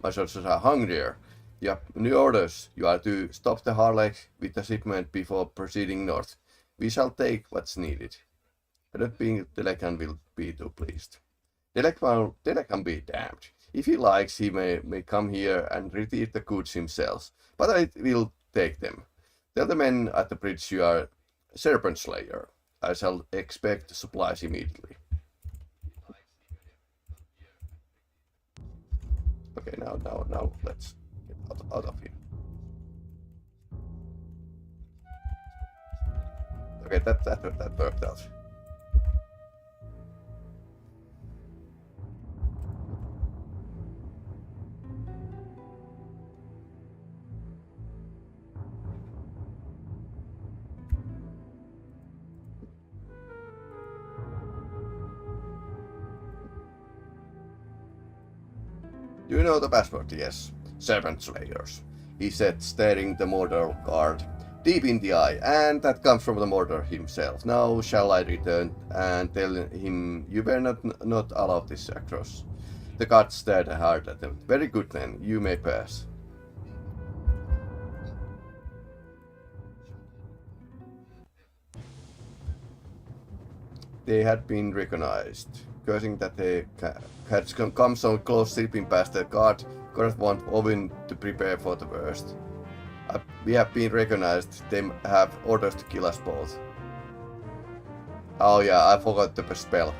My soldiers are hungrier. Yep, new orders. You are to stop the Harlech with the shipment before proceeding north. We shall take what's needed. I don't think Edelleenkin will be too pleased. Edelleenkin can be damned. If he likes, he may come here and retrieve the goods himself, but I will take them. Tell the men at the bridge you are Serpent Slayer. I shall expect supplies immediately. Okay, now let's get out of here. Okay, that worked out. Do you know the password? Yes. Serpent Slayers, he said, staring the Mordor guard deep in the eye, and that comes from the Mordor himself. Now shall I return and tell him you were not allowed this across? The guard stared hard at him. Very good then, you may pass. They had been recognized. Cursing that they had come so close, slipping past the guard, couldn't want Ovin to prepare for the worst. We have been recognized. They have orders to kill us both. Oh yeah, I forgot the spell.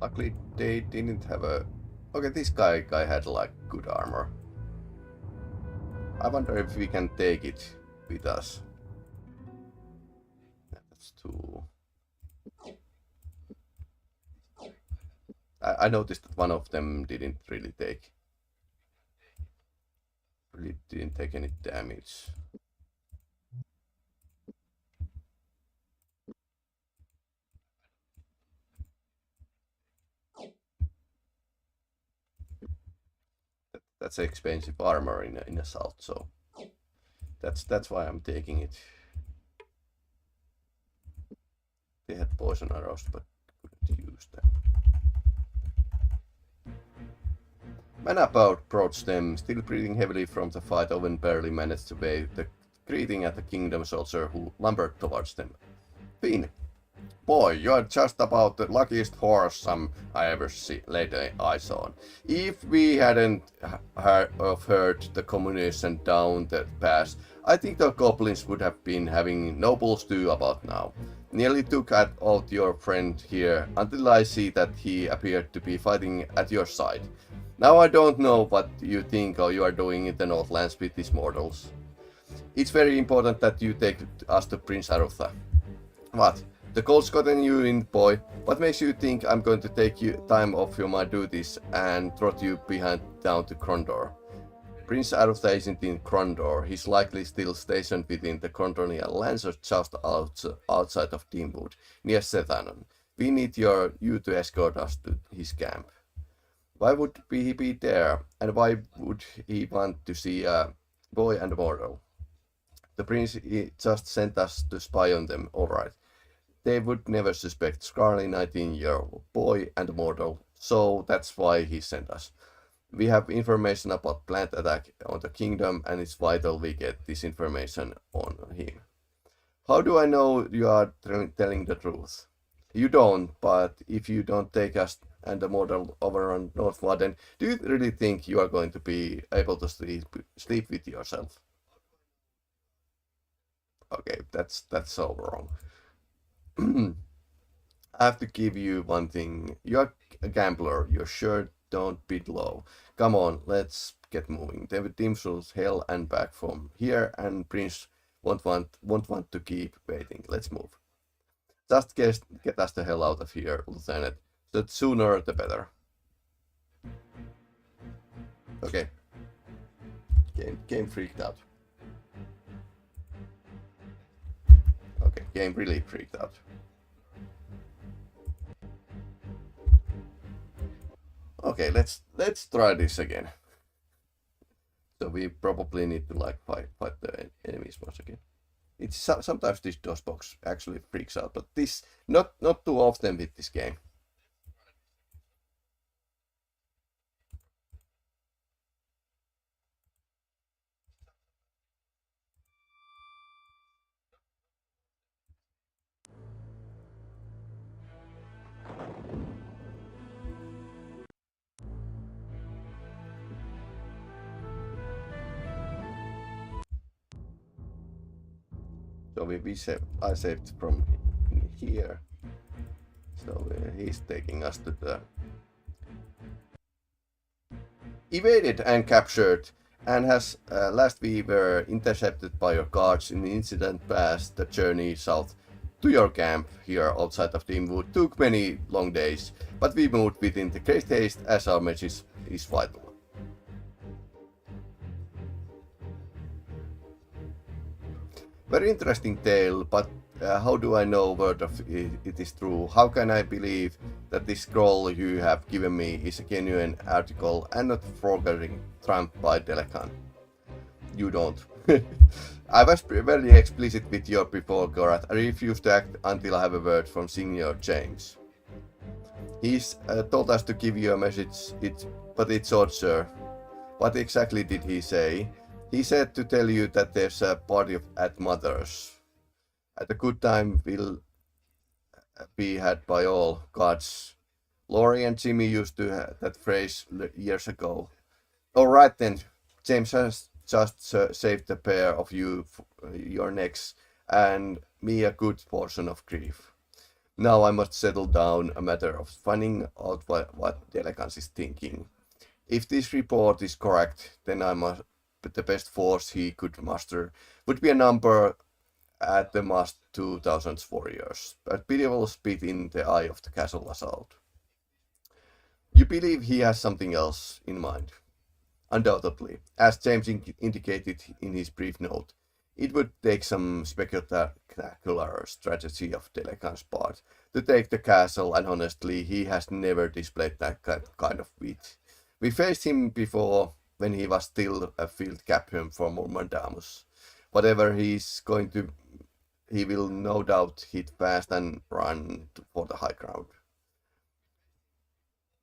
Luckily, they didn't have a... Okay, this guy had like good armor. I wonder if we can take it with us. That's too... I noticed that one of them didn't take any damage. That's expensive armor in assault, so that's why I'm taking it. They had poison arrows, but couldn't use them. Mana approached them, still breathing heavily from the fight. Owen barely managed to wave the greeting at the kingdom soldier who lumbered towards them. Finn, boy, you're just about the luckiest horse I ever laid eyes on. If we hadn't heard the communication down the pass, I think the goblins would have been having noble stew about now. Nearly took out your friend here until I see that he appeared to be fighting at your side. Now I don't know what you think or you are doing in the Northlands with these mortals. It's very important that you take us to Prince Arutha. What? The cold's gotten you in, boy. What makes you think I'm going to take you time off your my duties and trot you behind down to Krondor? Prince Arutha isn't in Krondor. He's likely still stationed within the Krondorian lands or just outside of Deanwood, near Sethanon. We need you to escort us to his camp. Why would he be there, and why would he want to see a boy and a mortal? The prince just sent us to spy on them, alright. They would never suspect Scarly 19-year-old boy and mortal, so that's why he sent us. We have information about plant attack on the kingdom, and it's vital we get this information on him. How do I know you are telling the truth? You don't, but if you don't take us and the mortal over on Northwarden, do you really think you are going to be able to sleep with yourself? Okay, that's so wrong. I have to give you one thing. You're a gambler. You're sure don't bid low. Come on, let's get moving. David Dimshel's hell and back from here, and Prince won't want to keep waiting. Let's move. Just get us the hell out of here, Lieutenant. The sooner the better. Okay. Game freaked out. Okay, game really freaked out. Okay, let's try this again. So we probably need to like fight the enemies once again. It's sometimes this DOS box actually freaks out, but this not too often with this game. So I saved from here. So he's taking us to the evaded and captured, and has last we were intercepted by your guards in the incident past the journey south to your camp here outside of Deanwood. Took many long days, but we moved within the great haste as our message is vital. Very interesting tale, but how do I know word of it is true? How can I believe that this scroll you have given me is a genuine article and not forgery trumped by Delecan? You don't. I was very explicit with you before, Gorath. I refuse to act until I have a word from Senior James. He's told us to give you a message, but it's odd, sir. What exactly did he say? He said to tell you that there's a party at Mother's. At a good time will be had by all gods. Laurie and Jimmy used to have that phrase years ago. Alright then, James has just saved a pair of your necks and me a good portion of grief. Now I must settle down, a matter of finding out what Delegans is thinking. If this report is correct, then the best force he could muster would be a number at the most 2,000 warriors, but pitiable spit in the eye of the castle assault. You believe he has something else in mind? Undoubtedly, as James indicated in his brief note, it would take some spectacular strategy of Delegan's part to take the castle, and honestly, he has never displayed that kind of wit. We faced him before when he was still a field captain for Murmandamus. Whatever he's going to, he will no doubt hit fast and run for the high ground.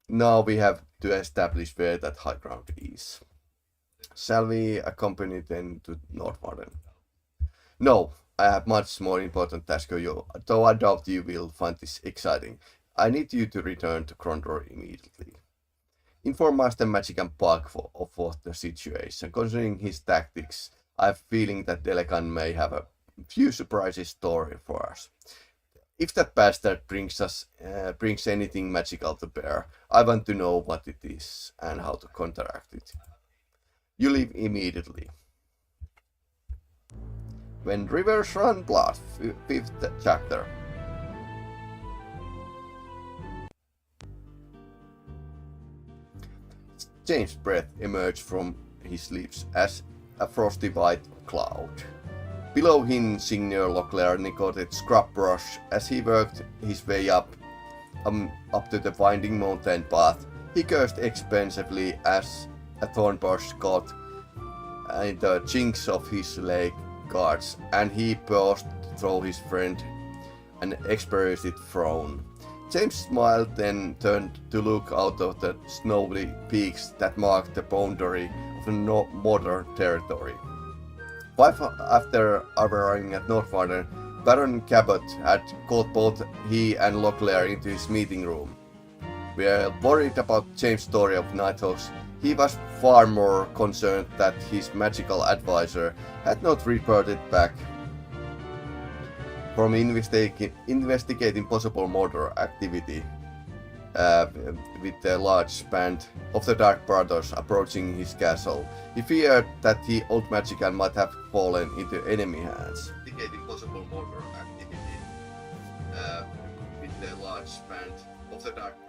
Now we have to establish where that high ground is. Shall we accompany them to Northwarden? No, I have much more important task for you, though I doubt you will find this exciting. I need you to return to Grondor immediately. Inform Master Magic and Park of the situation. Considering his tactics, I have a feeling that Delegan may have a few surprises story for us. If that bastard brings anything magical to bear, I want to know what it is and how to counteract it. You leave immediately. When Rivers Run Blood, 5th chapter. James' breath emerged from his lips as a frosty white cloud. Below him, Senior Locklear neglected scrub brush as he worked his way up to the winding mountain path. He cursed expensively as a thorn bush caught in the chinks of his leg guards, and he paused to throw his friend an expressive frown. James smiled, then turned to look out of the snowy peaks that marked the boundary of the modern territory. After arriving at Northwarden, Baron Cabot had called both he and Locklear into his meeting room. We are worried about James' story of Nighthawks. He was far more concerned that his magical advisor had not reported back from investigating possible murder activity with the large band of the Dark Brothers approaching his castle. He feared that the old magician might have fallen into enemy hands. Investigating possible murder activity with the large band of the Dark Brothers.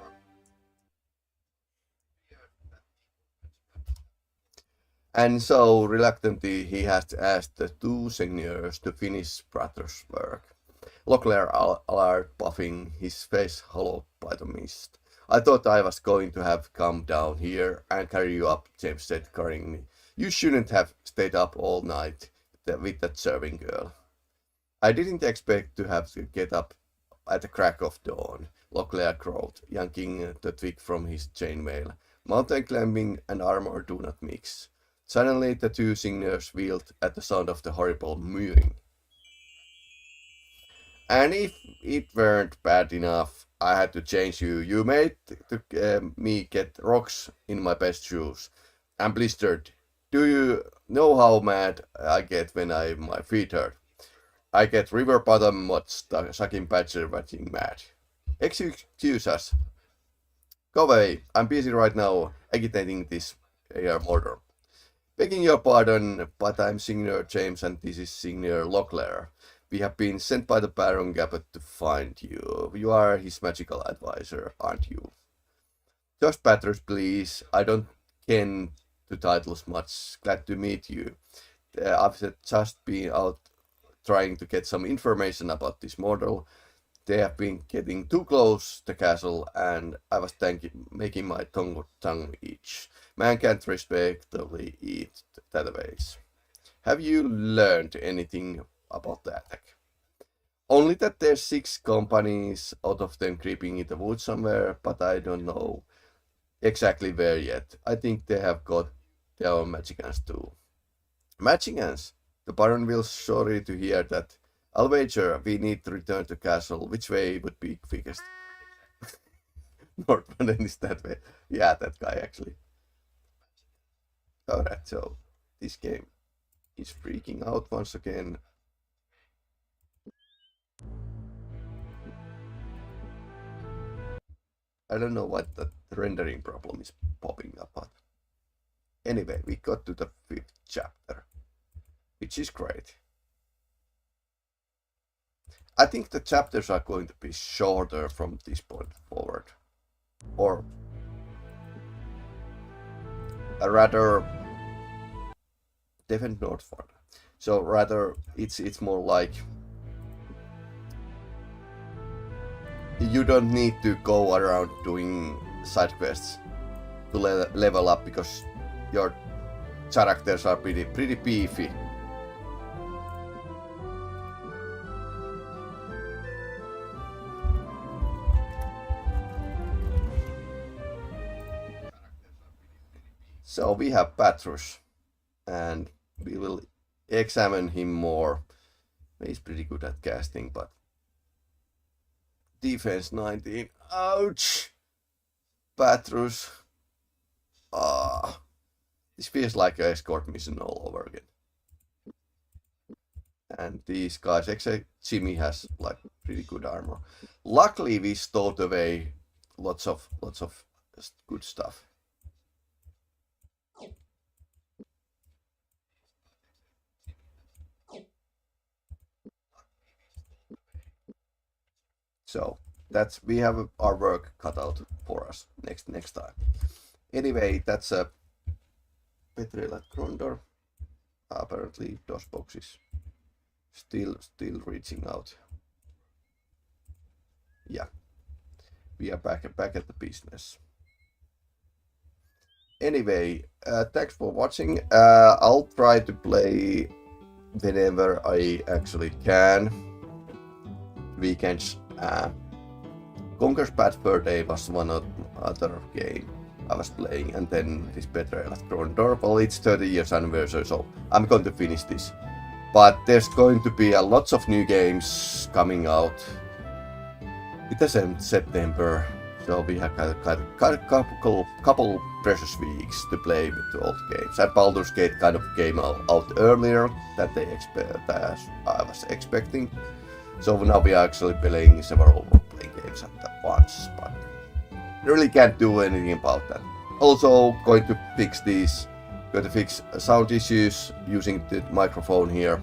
And so, reluctantly, he has asked the two seigneurs to finish Brother's work. Locklear allowed, puffing, his face hollowed by the mist. I thought I was going to have come down here and carry you up, James said carryingly. You shouldn't have stayed up all night with that serving girl. I didn't expect to have to get up at the crack of dawn, Locklear growled, yanking the twig from his chainmail. Mountain climbing and armor do not mix. Suddenly the two seigneurs wheeled at the sound of the horrible mewing. And if it weren't bad enough, I had to change you. You made me get rocks in my best shoes. I'm blistered. Do you know how mad I get when my feet hurt? I get river bottom mud sucking badger watching mad. Excuse us. Go away. I'm busy right now agitating this murder. Begging your pardon, but I'm Senior James and this is Senior Locklear. We have been sent by the Baron Cabot to find you. You are his magical advisor, aren't you? Just batters, please. I don't ken to titles much. Glad to meet you. I've just been out trying to get some information about this model. They have been getting too close to the castle, and I was making my tongue itch. Man can't respectably eat that ways. Have you learned anything about the attack? Only that there's 6 companies out of them creeping in the woods somewhere, but I don't know exactly where yet. I think they have got their own magicians too. Magicians? The Baron will sorry to hear that. I'll wager we need to return to castle. Which way would be quickest? Northwarden is that way. Yeah, that guy actually. Alright, so this game is freaking out once again. I don't know what the rendering problem is popping up, but anyway, we got to the 5th chapter, which is great. I think the chapters are going to be shorter from this point forward, or rather, definitely not fun. So rather, it's more like you don't need to go around doing side quests to level up because your characters are pretty beefy. So we have Petrus, and we will examine him more. He's pretty good at casting, but defense 19. Ouch! Petrus. This feels like an escort mission all over again. And these guys, except Jimmy, has like pretty good armor. Luckily, we stowed away lots of good stuff. So we have our work cut out for us next time. Anyway, that's a Betrayal at Grondor. Apparently, DOSBox is still reaching out. Yeah, we are back at the business. Anyway, thanks for watching. I'll try to play whenever I actually can. Weekends. Conker's Bad Fur Day was one other game I was playing, and then this Betrayal at Grondor. Well, it's 30 years anniversary, so I'm going to finish this. But there's going to be lots of new games coming out in September, so we have got a couple precious weeks to play with the old games. And Baldur's Gate kind of came out earlier than I was expecting. So now we are actually playing several role-playing games at once, but really can't do anything about that. Also going to fix sound issues using the microphone here,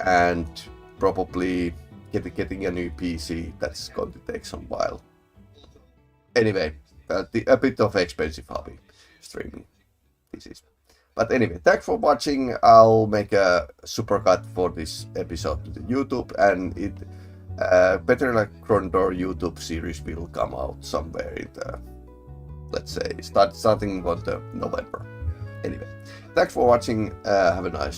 and probably getting a new PC. That's going to take some while. Anyway, a bit of expensive hobby, streaming. This is. But anyway, thanks for watching. I'll make a supercut for this episode to the YouTube, and Better Like Grondor YouTube series will come out somewhere in the, let's say, starting on the November. Anyway, thanks for watching. Have a nice